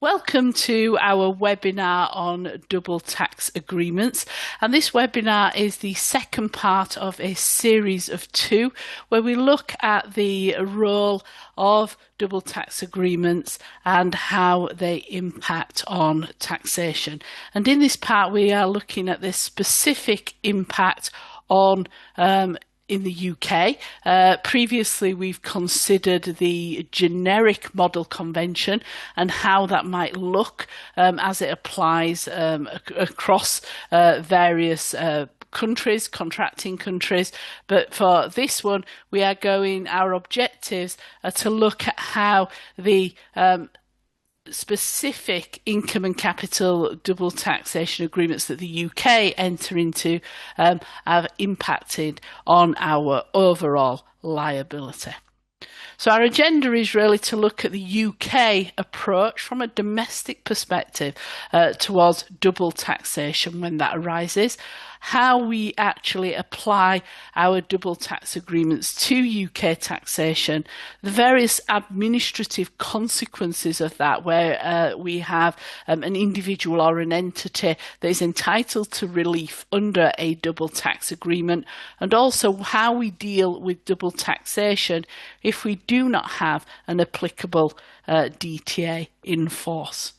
Welcome to our webinar on double tax agreements. And this webinar is the second part of a series of two where we look at the role of double tax agreements and how they impact on taxation. And in this part, we are looking at the specific impact on in the UK. Previously, we've considered the generic model convention and how that might look as it applies across various countries, contracting countries. But for this one, our objectives are to look at how the specific income and capital double taxation agreements that the UK enter into have impacted on our overall liability. So our agenda is really to look at the UK approach from a domestic perspective towards double taxation when that arises, how we actually apply our double tax agreements to UK taxation, the various administrative consequences of that, where we have an individual or an entity that is entitled to relief under a double tax agreement, and also how we deal with double taxation if we do not have an applicable DTA in force.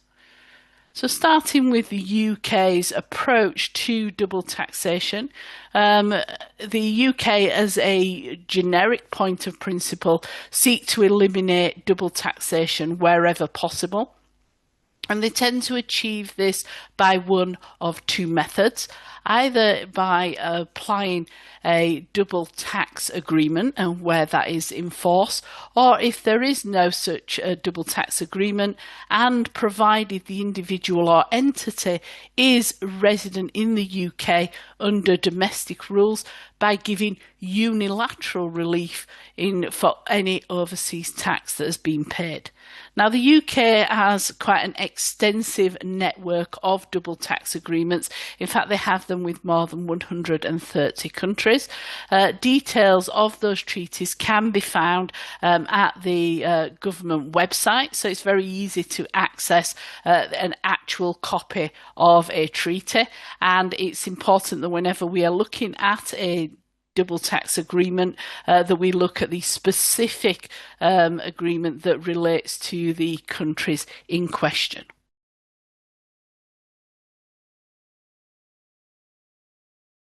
So starting with the UK's approach to double taxation, the UK as a generic point of principle seek to eliminate double taxation wherever possible. And they tend to achieve this by one of two methods, either by applying a double tax agreement and where that is in force, or if there is no such double tax agreement and provided the individual or entity is resident in the UK under domestic rules, by giving unilateral relief for any overseas tax that has been paid. Now, the UK has quite an extensive network of double tax agreements. In fact, they have them with more than 130 countries. Details of those treaties can be found at the government website, so it's very easy to access an actual copy of a treaty. And it's important that whenever we are looking at a double tax agreement, that we look at the specific agreement that relates to the countries in question.